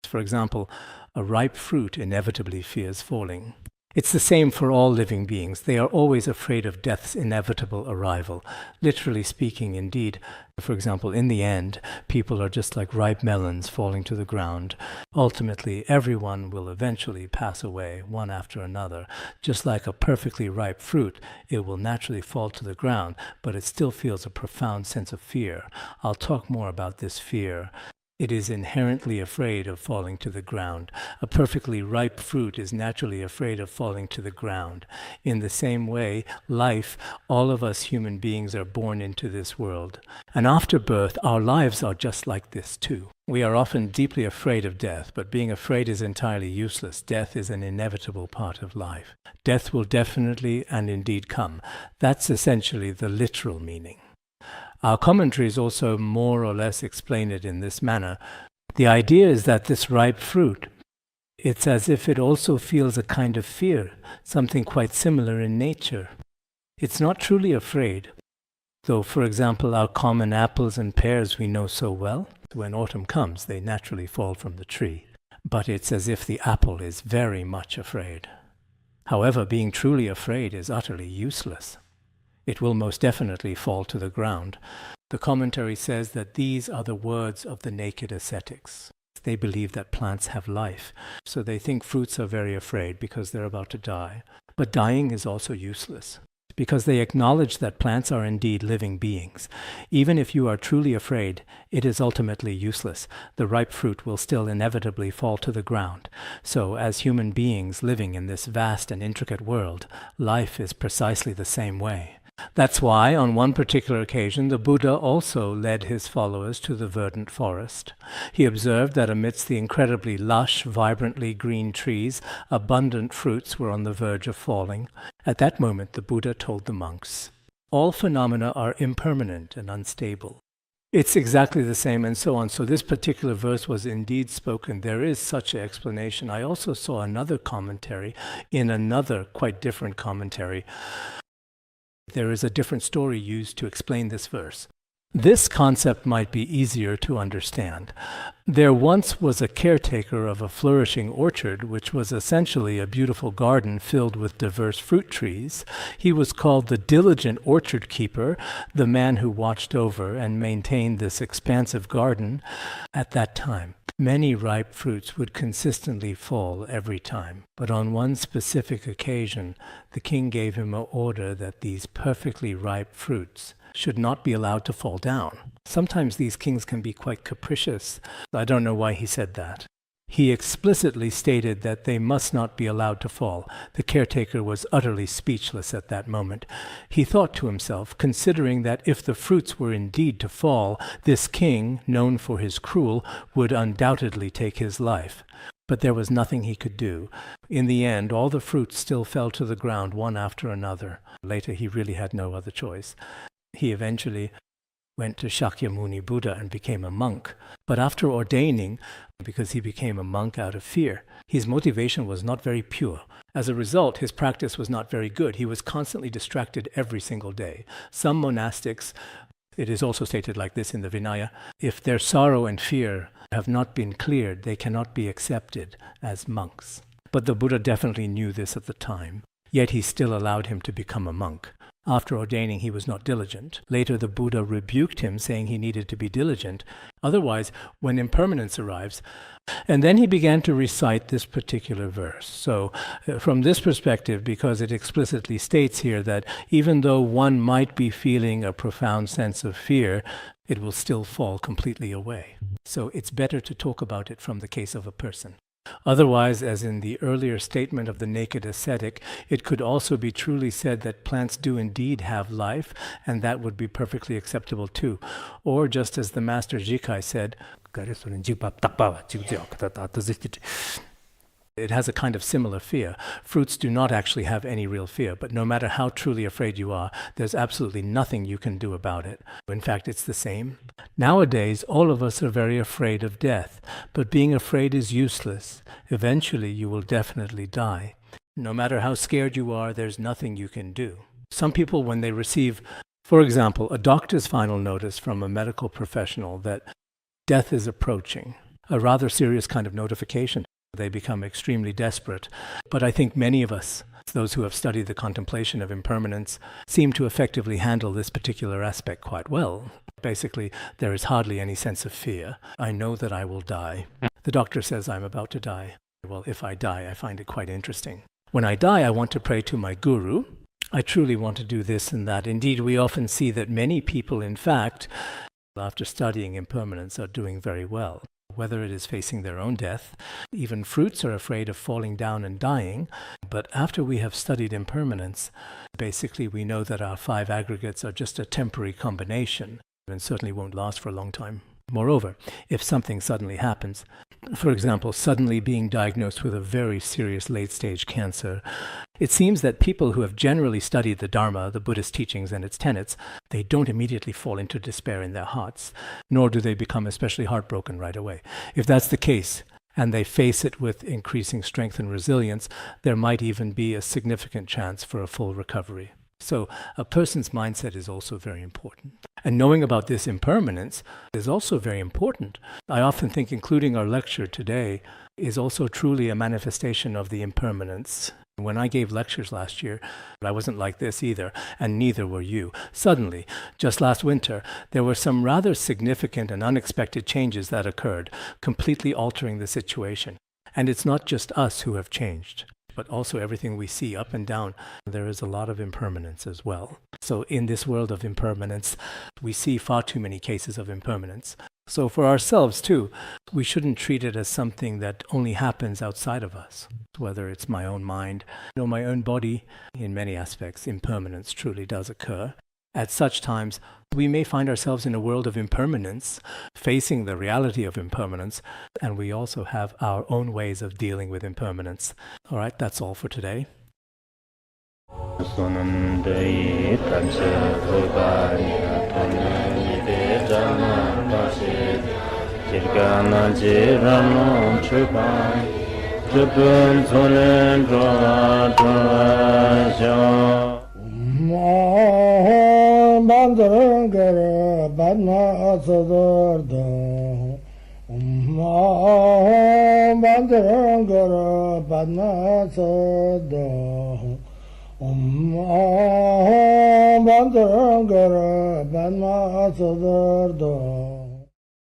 C: For example, a ripe fruit inevitably fears falling. It's the same for all living beings. They are always afraid of death's inevitable arrival. Literally speaking, indeed. For example, in the end, people are just like ripe melons falling to the ground. Ultimately, everyone will eventually pass away, one after another. Just like a perfectly ripe fruit, it will naturally fall to the ground, but it still feels a profound sense of fear. I'll talk more about this fear. It is inherently afraid of falling to the ground. A perfectly ripe fruit is naturally afraid of falling to the ground. In the same way, life, all of us human beings are born into this world. And after birth, our lives are just like this too. We are often deeply afraid of death, but being afraid is entirely useless. Death is an inevitable part of life. Death will definitely and indeed come. That's essentially the literal meaning. Our commentaries also more or less explain it in this manner. The idea is that this ripe fruit, it's as if it also feels a kind of fear, something quite similar in nature. It's not truly afraid, though, for example, our common apples and pears we know so well. When autumn comes, they naturally fall from the tree. But it's as if the apple is very much afraid. However, being truly afraid is utterly useless. It will most definitely fall to the ground. The commentary says that these are the words of the naked ascetics. They believe that plants have life, so they think fruits are very afraid because they're about to die. But dying is also useless, because they acknowledge that plants are indeed living beings. Even if you are truly afraid, it is ultimately useless. The ripe fruit will still inevitably fall to the ground. So, as human beings living in this vast and intricate world, life is precisely the same way. That's why, on one particular occasion, the Buddha also led his followers to the verdant forest. He observed that amidst the incredibly lush, vibrantly green trees, abundant fruits were on the verge of falling. At that moment, the Buddha told the monks, "All phenomena are impermanent and unstable." It's exactly the same, and so on. So this particular verse was indeed spoken. There is such an explanation. I also saw another commentary in another quite different commentary. There is a different story used to explain this verse. This concept might be easier to understand. There once was a caretaker of a flourishing orchard, which was essentially a beautiful garden filled with diverse fruit trees. He was called the diligent orchard keeper, the man who watched over and maintained this expansive garden. At that time, many ripe fruits would consistently fall every time. But on one specific occasion, the king gave him an order that these perfectly ripe fruits should not be allowed to fall down. Sometimes these kings can be quite capricious. I don't know why he said that. He explicitly stated that they must not be allowed to fall. The caretaker was utterly speechless at that moment. He thought to himself, considering that if the fruits were indeed to fall, this king, known for his cruel, would undoubtedly take his life. But there was nothing he could do. In the end, all the fruits still fell to the ground one after another. Later, he really had no other choice. He eventually went to Shakyamuni Buddha and became a monk. But after ordaining, because he became a monk out of fear, his motivation was not very pure. As a result, his practice was not very good. He was constantly distracted every single day. Some monastics, it is also stated like this in the Vinaya, if their sorrow and fear have not been cleared, they cannot be accepted as monks. But the Buddha definitely knew this at the time, yet he still allowed him to become a monk. After ordaining, he was not diligent. Later, the Buddha rebuked him, saying he needed to be diligent. Otherwise, when impermanence arrives, and then he began to recite this particular verse. So, from this perspective, because it explicitly states here that even though one might be feeling a profound sense of fear, it will still fall completely away. So it's better to talk about it from the case of a person. Otherwise, as in the earlier statement of the naked ascetic, it could also be truly said that plants do indeed have life, and that would be perfectly acceptable too. Or just as the Master Jikai said, it has a kind of similar fear. Fruits do not actually have any real fear, but no matter how truly afraid you are, there's absolutely nothing you can do about it. In fact, it's the same. Nowadays, all of us are very afraid of death, but being afraid is useless. Eventually, you will definitely die. No matter how scared you are, there's nothing you can do. Some people, when they receive, for example, a doctor's final notice from a medical professional that death is approaching, a rather serious kind of notification, they become extremely desperate. But I think many of us, those who have studied the contemplation of impermanence, seem to effectively handle this particular aspect quite well. Basically, there is hardly any sense of fear. I know that I will die. The doctor says I'm about to die. Well, if I die, I find it quite interesting. When I die, I want to pray to my guru. I truly want to do this and that. Indeed, we often see that many people, in fact, after studying impermanence, are doing very well. Whether it is facing their own death, even fruits are afraid of falling down and dying. But after we have studied impermanence, basically we know that our 5 aggregates are just a temporary combination and certainly won't last for a long time. Moreover, if something suddenly happens, for example, suddenly being diagnosed with a very serious late-stage cancer, it seems that people who have generally studied the Dharma, the Buddhist teachings and its tenets, they don't immediately fall into despair in their hearts, nor do they become especially heartbroken right away. If that's the case, and they face it with increasing strength and resilience, there might even be a significant chance for a full recovery. So a person's mindset is also very important. And knowing about this impermanence is also very important. I often think including our lecture today is also truly a manifestation of the impermanence. When I gave lectures last year, I wasn't like this either, and neither were you. Suddenly, just last winter, there were some rather significant and unexpected changes that occurred, completely altering the situation. And it's not just us who have changed, but also everything we see up and down. There is a lot of impermanence as well. So in this world of impermanence, we see far too many cases of impermanence. So for ourselves too, we shouldn't treat it as something that only happens outside of us, whether it's my own mind or my own body. In many aspects, impermanence truly does occur. At such times, we may find ourselves in a world of impermanence, facing the reality of impermanence, and we also have our own ways of dealing with impermanence. All right, that's all for today.
D: Bandara Badna Asadorda Bandara Badna Asada Bandara Badna Asadorda